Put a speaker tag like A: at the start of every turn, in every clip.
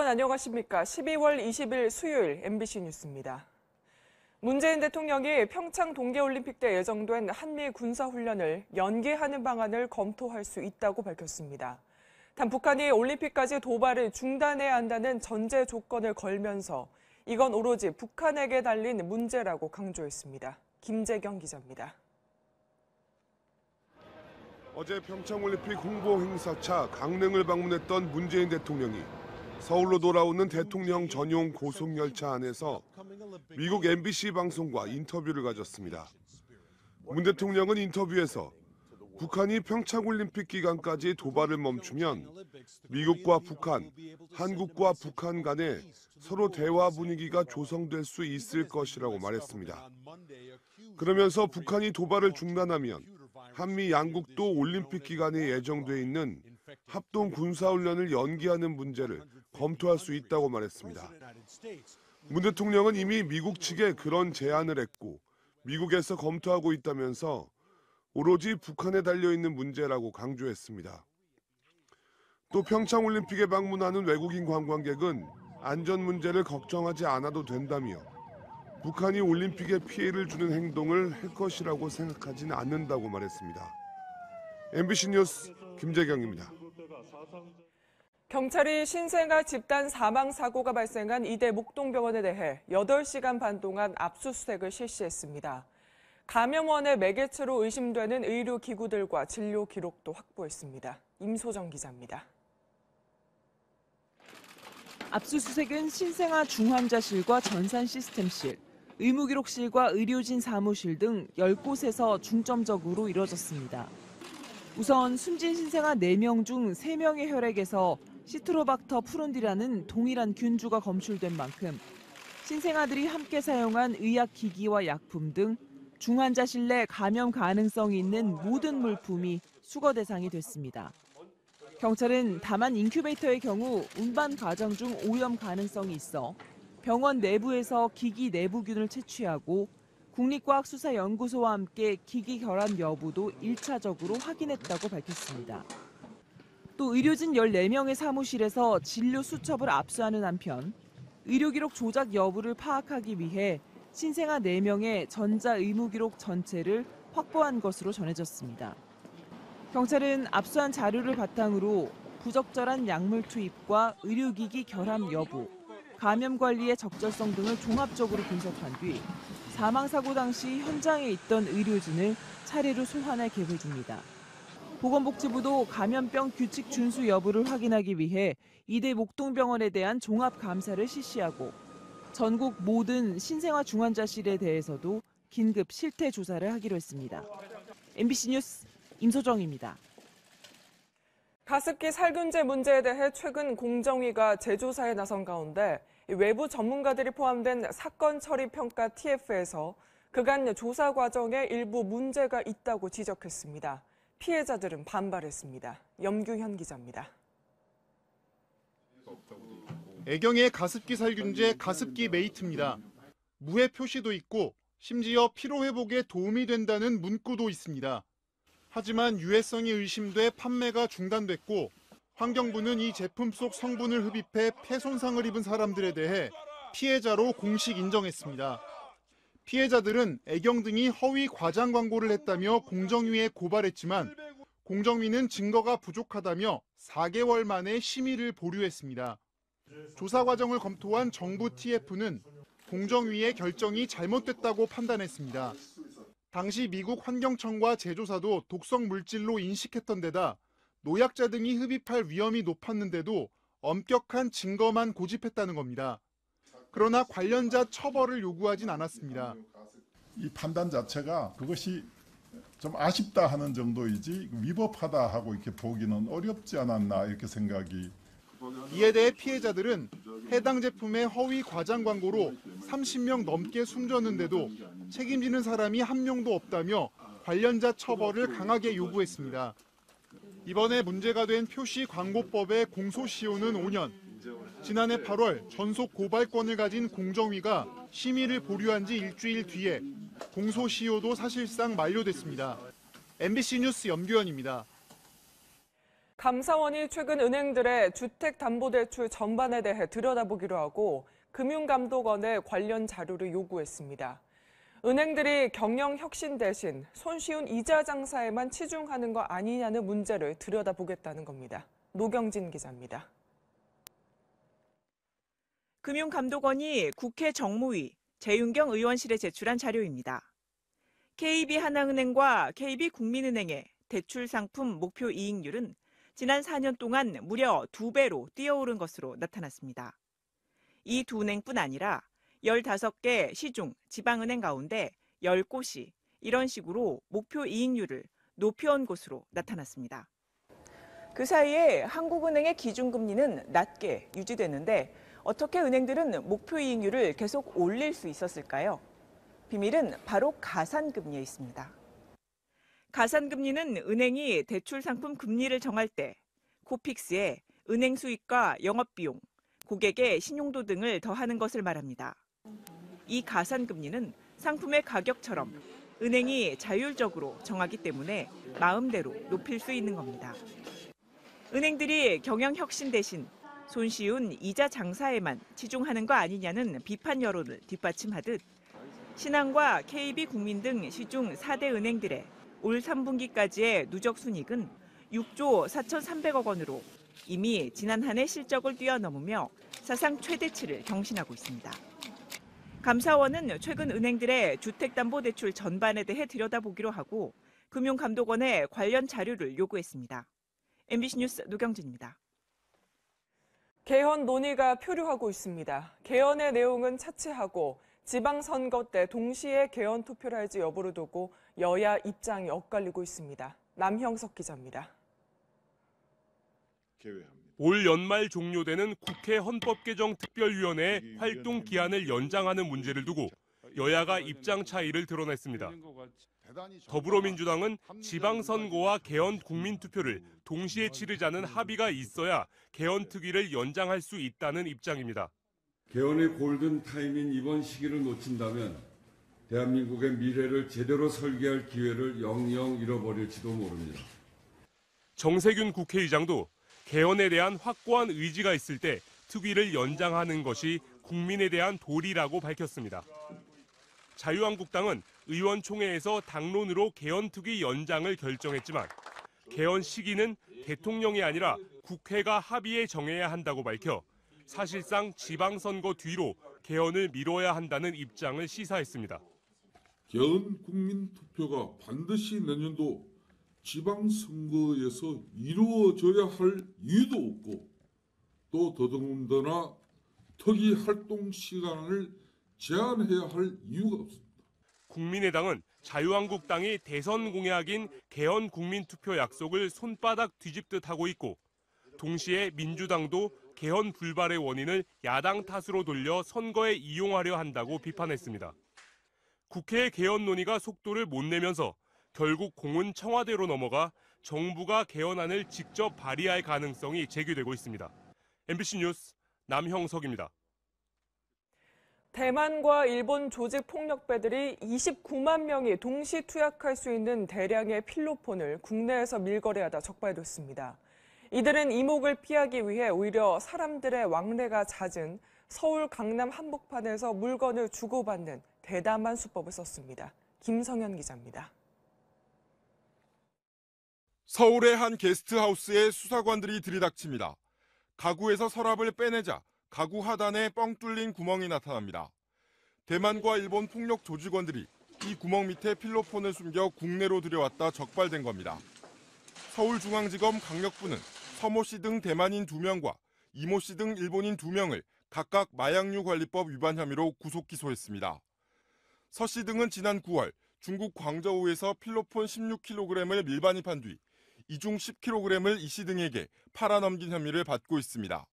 A: 여러분 안녕하십니까? 12월 20일 수요일 MBC 뉴스입니다. 문재인 대통령이 평창 동계올림픽 때 예정된 한미 군사훈련을 연기하는 방안을 검토할 수 있다고 밝혔습니다. 단 북한이 올림픽까지 도발을 중단해야 한다는 전제 조건을 걸면서 이건 오로지 북한에게 달린 문제라고 강조했습니다. 김재경 기자입니다.
B: 어제 평창올림픽 홍보 행사차 강릉을 방문했던 문재인 대통령이 서울로 돌아오는 대통령 전용 고속열차 안에서 미국 MBC 방송과 인터뷰를 가졌습니다. 문 대통령은 인터뷰에서 북한이 평창올림픽 기간까지 도발을 멈추면 미국과 북한, 한국과 북한 간에 서로 대화 분위기가 조성될 수 있을 것이라고 말했습니다. 그러면서 북한이 도발을 중단하면 한미 양국도 올림픽 기간에 예정돼 있는 합동 군사훈련을 연기하는 문제를 검토할 수 있다고 말했습니다. 문 대통령은 이미 미국 측에 그런 제안을 했고 미국에서 검토하고 있다면서 오로지 북한에 달려있는 문제라고 강조했습니다. 또 평창올림픽에 방문하는 외국인 관광객은 안전 문제를 걱정하지 않아도 된다며 북한이 올림픽에 피해를 주는 행동을 할 것이라고 생각하지는 않는다고 말했습니다. MBC 뉴스 김재경입니다.
A: 경찰이 신생아 집단 사망 사고가 발생한 이대 목동병원에 대해 8시간 반 동안 압수수색을 실시했습니다. 감염원의 매개체로 의심되는 의료기구들과 진료 기록도 확보했습니다. 임소정 기자입니다.
C: 압수수색은 신생아 중환자실과 전산시스템실, 의무기록실과 의료진 사무실 등 10곳에서 중점적으로 이뤄졌습니다. 우선 숨진 신생아 4명 중 3명의 혈액에서 시트로박터 푸른디라는 동일한 균주가 검출된 만큼 신생아들이 함께 사용한 의약기기와 약품 등 중환자실 내 감염 가능성이 있는 모든 물품이 수거 대상이 됐습니다. 경찰은 다만 인큐베이터의 경우 운반 과정 중 오염 가능성이 있어 병원 내부에서 기기 내부균을 채취하고 국립과학수사연구소와 함께 기기 결함 여부도 1차적으로 확인했다고 밝혔습니다. 또 의료진 14명의 사무실에서 진료 수첩을 압수하는 한편 의료기록 조작 여부를 파악하기 위해 신생아 4명의 전자의무기록 전체를 확보한 것으로 전해졌습니다. 경찰은 압수한 자료를 바탕으로 부적절한 약물 투입과 의료기기 결함 여부, 감염 관리의 적절성 등을 종합적으로 분석한 뒤 사망사고 당시 현장에 있던 의료진을 차례로 소환할 계획입니다. 보건복지부도 감염병 규칙 준수 여부를 확인하기 위해 이대 목동병원에 대한 종합감사를 실시하고 전국 모든 신생아 중환자실에 대해서도 긴급 실태 조사를 하기로 했습니다. MBC 뉴스 임소정입니다.
A: 가습기 살균제 문제에 대해 최근 공정위가 재조사에 나선 가운데 외부 전문가들이 포함된 사건 처리 평가 TF에서 그간 조사 과정에 일부 문제가 있다고 지적했습니다. 피해자들은 반발했습니다. 염규현 기자입니다.
D: 애경의 가습기 살균제 가습기 메이트입니다. 무해 표시도 있고 심지어 피로 회복에 도움이 된다는 문구도 있습니다. 하지만 유해성이 의심돼 판매가 중단됐고 환경부는 이 제품 속 성분을 흡입해 폐 손상을 입은 사람들에 대해 피해자로 공식 인정했습니다. 피해자들은 애경 등이 허위 과장 광고를 했다며 공정위에 고발했지만 공정위는 증거가 부족하다며 4개월 만에 심의를 보류했습니다. 조사 과정을 검토한 정부 TF는 공정위의 결정이 잘못됐다고 판단했습니다. 당시 미국 환경청과 제조사도 독성 물질로 인식했던 데다 노약자 등이 흡입할 위험이 높았는데도 엄격한 증거만 고집했다는 겁니다. 그러나 관련자 처벌을 요구하진 않았습니다.
E: 이 판단 자체가 그것이 좀 아쉽다 하는 정도이지 위법하다 하고 이렇게 보기는 어렵지 않았나 이렇게 생각이.
D: 이에 대해 피해자들은 해당 제품의 허위 과장 광고로 30명 넘게 숨졌는데도 책임지는 사람이 한 명도 없다며 관련자 처벌을 강하게 요구했습니다. 이번에 문제가 된 표시 광고법의 공소시효는 5년. 지난해 8월 전속 고발권을 가진 공정위가 심의를 보류한 지 일주일 뒤에 공소시효도 사실상 만료됐습니다. MBC 뉴스 염규현입니다.
A: 감사원이 최근 은행들의 주택담보대출 전반에 대해 들여다보기로 하고 금융감독원에 관련 자료를 요구했습니다. 은행들이 경영혁신 대신 손쉬운 이자 장사에만 치중하는 거 아니냐는 문제를 들여다보겠다는 겁니다. 노경진 기자입니다.
C: 금융감독원이 국회 정무위 재윤경 의원실에 제출한 자료입니다. KB하나은행과 KB국민은행의 대출 상품 목표 이익률은 지난 4년 동안 무려 2배로 뛰어오른 것으로 나타났습니다. 이 두 은행뿐 아니라 15개 시중 지방은행 가운데 10곳이 이런 식으로 목표 이익률을 높여온 것으로 나타났습니다. 그 사이에 한국은행의 기준금리는 낮게 유지됐는데 어떻게 은행들은 목표 이익률을 계속 올릴 수 있었을까요? 비밀은 바로 가산금리에 있습니다. 가산금리는 은행이 대출 상품 금리를 정할 때 코픽스에 은행 수익과 영업비용, 고객의 신용도 등을 더하는 것을 말합니다. 이 가산금리는 상품의 가격처럼 은행이 자율적으로 정하기 때문에 마음대로 높일 수 있는 겁니다. 은행들이 경영혁신 대신 손쉬운 이자 장사에만 치중하는 거 아니냐는 비판 여론을 뒷받침하듯 신한과 KB국민 등 시중 4대 은행들의 올 3분기까지의 누적 순이익은 6조 4,300억 원으로 이미 지난 한 해 실적을 뛰어넘으며 사상 최대치를 경신하고 있습니다. 감사원은 최근 은행들의 주택담보대출 전반에 대해 들여다보기로 하고 금융감독원에 관련 자료를 요구했습니다. MBC 뉴스 노경진입니다.
A: 개헌 논의가 표류하고 있습니다. 개헌의 내용은 차치하고 지방선거 때 동시에 개헌 투표를 할지 여부를 두고 여야 입장이 엇갈리고 있습니다. 남형석 기자입니다.
F: 올 연말 종료되는 국회 헌법개정특별위원회의 활동 기한을 연장하는 문제를 두고 여야가 입장 차이를 드러냈습니다. 더불어민주당은 지방선거와 개헌 국민투표를 동시에 치르자는 합의가 있어야 개헌특위를 연장할 수 있다는 입장입니다.
G: 개헌의 골든타임인 이번 시기를 놓친다면 대한민국의 미래를 제대로 설계할 기회를 영영 잃어버릴지도 모릅니다.
F: 정세균 국회의장도 개헌에 대한 확고한 의지가 있을 때 특위를 연장하는 것이 국민에 대한 도리라고 밝혔습니다. 자유한국당은 의원총회에서 당론으로 개헌특위 연장을 결정했지만 개헌 시기는 대통령이 아니라 국회가 합의해 정해야 한다고 밝혀 사실상 지방선거 뒤로 개헌을 미뤄야 한다는 입장을 시사했습니다.
H: 개헌 국민투표가 반드시 내년도 지방선거에서 이루어져야 할 이유도 없고 또 더더군다나 특위 활동 시간을 제한해야 할 이유가 없습니다.
F: 국민의당은 자유한국당이 대선 공약인 개헌 국민투표 약속을 손바닥 뒤집듯 하고 있고 동시에 민주당도 개헌 불발의 원인을 야당 탓으로 돌려 선거에 이용하려 한다고 비판했습니다. 국회의 개헌 논의가 속도를 못 내면서 결국 공은 청와대로 넘어가 정부가 개헌안을 직접 발의할 가능성이 제기되고 있습니다. MBC 뉴스 남형석입니다.
A: 대만과 일본 조직 폭력배들이 29만 명이 동시 투약할 수 있는 대량의 필로폰을 국내에서 밀거래하다 적발됐습니다. 이들은 이목을 피하기 위해 오히려 사람들의 왕래가 잦은 서울 강남 한복판에서 물건을 주고받는 대담한 수법을 썼습니다. 김성현 기자입니다.
I: 서울의 한 게스트하우스에 수사관들이 들이닥칩니다. 가구에서 서랍을 빼내자 가구 하단에 뻥 뚫린 구멍이 나타납니다. 대만과 일본 폭력 조직원들이 이 구멍 밑에 필로폰을 숨겨 국내로 들여왔다 적발된 겁니다. 서울중앙지검 강력부는 서모 씨 등 대만인 2명과 이모 씨 등 일본인 2명을 각각 마약류 관리법 위반 혐의로 구속 기소했습니다. 서 씨 등은 지난 9월 중국 광저우에서 필로폰 16kg을 밀반입한 뒤 이 중 10kg을 이 씨 등에게 팔아넘긴 혐의를 받고 있습니다.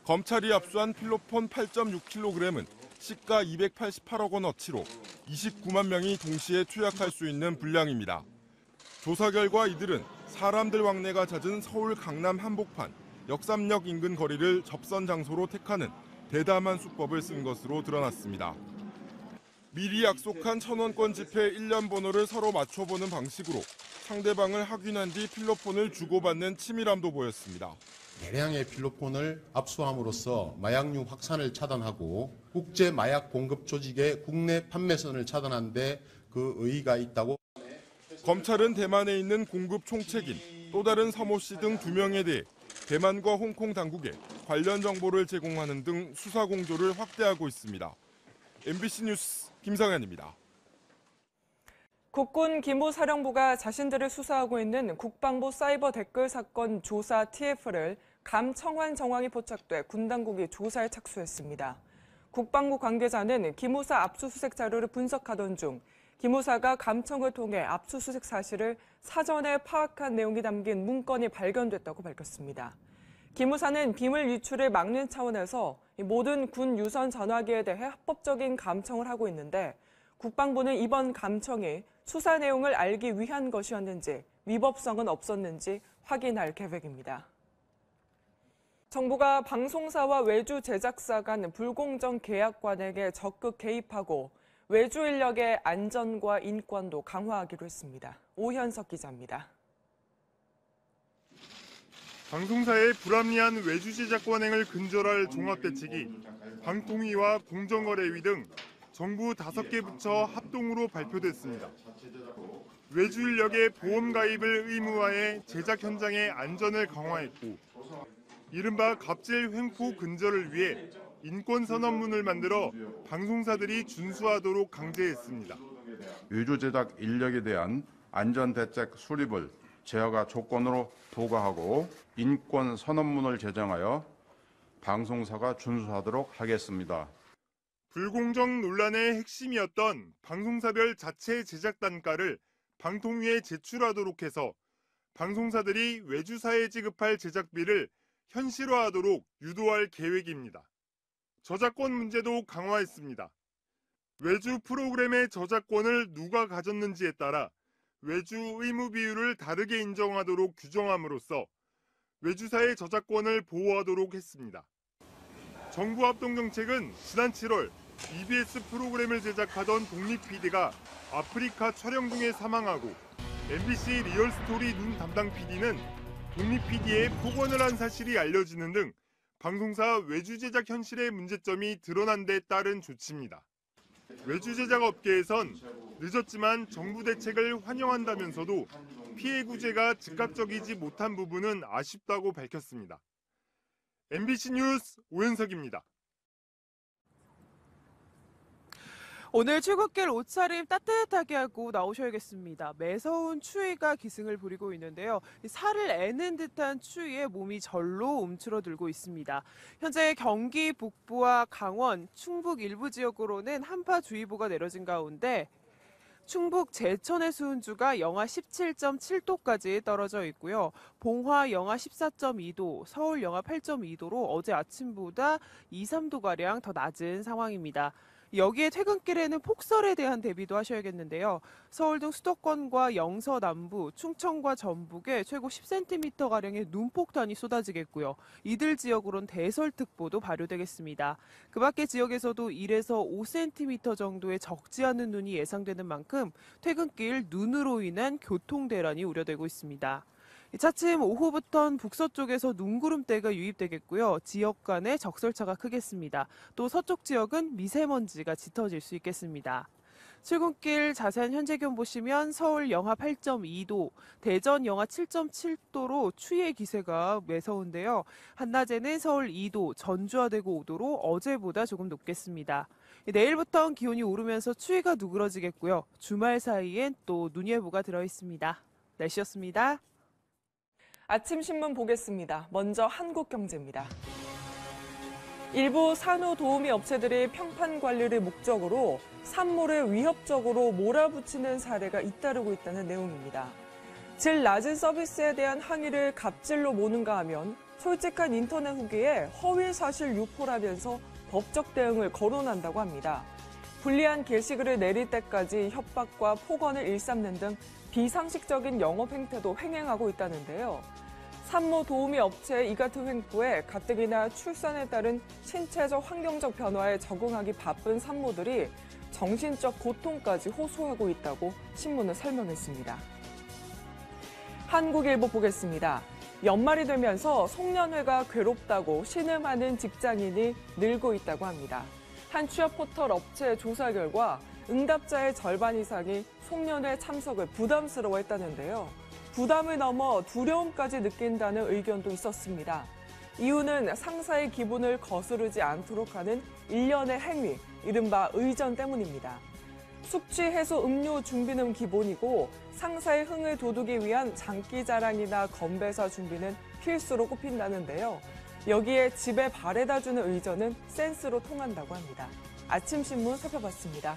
I: 검찰이 압수한 필로폰 8.6kg은 시가 288억 원어치로 29만 명이 동시에 투약할 수 있는 분량입니다. 조사 결과 이들은 사람들 왕래가 잦은 서울 강남 한복판, 역삼역 인근 거리를 접선 장소로 택하는 대담한 수법을 쓴 것으로 드러났습니다. 미리 약속한 1,000원권 지폐 1년 번호를 서로 맞춰보는 방식으로 상대방을 확인한 뒤 필로폰을 주고받는 치밀함도 보였습니다.
J: 대량의 필로폰을 압수함으로써 마약류 확산을 차단하고 국제 마약 공급 조직의 국내 판매선을 차단하는 데 그 의의가 있다고.
I: 검찰은 대만에 있는 공급 총책인 또 다른 서모 씨 등 2명에 대해 대만과 홍콩 당국에 관련 정보를 제공하는 등 수사 공조를 확대하고 있습니다. MBC 뉴스 김상현입니다.
A: 국군 기무사령부가 자신들을 수사하고 있는 국방부 사이버 댓글 사건 조사 TF를 감청한 정황이 포착돼 군 당국이 조사에 착수했습니다. 국방부 관계자는 기무사 압수수색 자료를 분석하던 중 기무사가 감청을 통해 압수수색 사실을 사전에 파악한 내용이 담긴 문건이 발견됐다고 밝혔습니다. 기무사는 비밀 유출을 막는 차원에서 모든 군 유선 전화기에 대해 합법적인 감청을 하고 있는데 국방부는 이번 감청이 수사 내용을 알기 위한 것이었는지 위법성은 없었는지 확인할 계획입니다. 정부가 방송사와 외주 제작사 간 불공정 계약 관행에 적극 개입하고 외주 인력의 안전과 인권도 강화하기로 했습니다. 오현석 기자입니다.
D: 방송사의 불합리한 외주 제작 관행을 근절할 종합대책이 방통위와 공정거래위 등 정부 5개 부처 합동으로 발표됐습니다. 외주 인력의 보험 가입을 의무화해 제작 현장의 안전을 강화했고 이른바 갑질 횡포 근절을 위해 인권선언문을 만들어 방송사들이 준수하도록 강제했습니다.
K: 외주 제작 인력에 대한 안전대책 수립을 제어가 조건으로 부과하고 인권선언문을 제정하여 방송사가 준수하도록 하겠습니다.
D: 불공정 논란의 핵심이었던 방송사별 자체 제작 단가를 방통위에 제출하도록 해서 방송사들이 외주사에 지급할 제작비를 현실화하도록 유도할 계획입니다. 저작권 문제도 강화했습니다. 외주 프로그램의 저작권을 누가 가졌는지에 따라 외주 의무 비율을 다르게 인정하도록 규정함으로써 외주사의 저작권을 보호하도록 했습니다. 정부 합동정책은 지난 7월 EBS 프로그램을 제작하던 독립 PD가 아프리카 촬영 중에 사망하고 MBC 리얼스토리 눈 담당 PD는 독립 PD에 폭언을 한 사실이 알려지는 등 방송사 외주 제작 현실의 문제점이 드러난 데 따른 조치입니다. 외주 제작 업계에선 늦었지만 정부 대책을 환영한다면서도 피해 구제가 즉각적이지 못한 부분은 아쉽다고 밝혔습니다. MBC 뉴스 오현석입니다.
C: 오늘 출근길 옷차림 따뜻하게 하고 나오셔야겠습니다. 매서운 추위가 기승을 부리고 있는데요. 살을 애는 듯한 추위에 몸이 절로 움츠러들고 있습니다. 현재 경기 북부와 강원, 충북 일부 지역으로는 한파주의보가 내려진 가운데 충북 제천의 수은주가 영하 17.7도까지 떨어져 있고요. 봉화 영하 14.2도, 서울 영하 8.2도로 어제 아침보다 2, 3도가량 더 낮은 상황입니다. 여기에 퇴근길에는 폭설에 대한 대비도 하셔야겠는데요. 서울 등 수도권과 영서 남부, 충청과 전북에 최고 10cm가량의 눈폭탄이 쏟아지겠고요. 이들 지역으론 대설특보도 발효되겠습니다. 그 밖의 지역에서도 1에서 5cm 정도의 적지 않은 눈이 예상되는 만큼 퇴근길 눈으로 인한 교통대란이 우려되고 있습니다. 차츰 오후부터는 북서쪽에서 눈구름대가 유입되겠고요. 지역 간의 적설차가 크겠습니다. 또 서쪽 지역은 미세먼지가 짙어질 수 있겠습니다. 출근길 자세한 현재 기온 보시면 서울 영하 8.2도, 대전 영하 7.7도로 추위의 기세가 매서운데요. 한낮에는 서울 2도, 전주와 대구 5도로 어제보다 조금 높겠습니다. 내일부터는 기온이 오르면서 추위가 누그러지겠고요. 주말 사이엔 또 눈 예보가 들어있습니다. 날씨였습니다.
A: 아침 신문 보겠습니다. 먼저 한국경제입니다. 일부 산후도우미 업체들이 평판 관리를 목적으로 산모를 위협적으로 몰아붙이는 사례가 잇따르고 있다는 내용입니다. 질 낮은 서비스에 대한 항의를 갑질로 모는가 하면 솔직한 인터넷 후기에 허위 사실 유포라면서 법적 대응을 거론한다고 합니다. 불리한 게시글을 내릴 때까지 협박과 폭언을 일삼는 등 비상식적인 영업 행태도 횡행하고 있다는데요. 산모 도우미 업체의 이 같은 횡포에 가뜩이나 출산에 따른 신체적 환경적 변화에 적응하기 바쁜 산모들이 정신적 고통까지 호소하고 있다고 신문은 설명했습니다. 한국일보 보겠습니다. 연말이 되면서 송년회가 괴롭다고 신음하는 직장인이 늘고 있다고 합니다. 한 취업 포털 업체 조사 결과 응답자의 절반 이상이 송년회 참석을 부담스러워했다는데요. 부담을 넘어 두려움까지 느낀다는 의견도 있었습니다. 이유는 상사의 기분을 거스르지 않도록 하는 일련의 행위, 이른바 의전 때문입니다. 숙취 해소 음료 준비는 기본이고 상사의 흥을 돋우기 위한 장기자랑이나 건배사 준비는 필수로 꼽힌다는데요. 여기에 집에 바래다주는 의전은 센스로 통한다고 합니다. 아침신문 살펴봤습니다.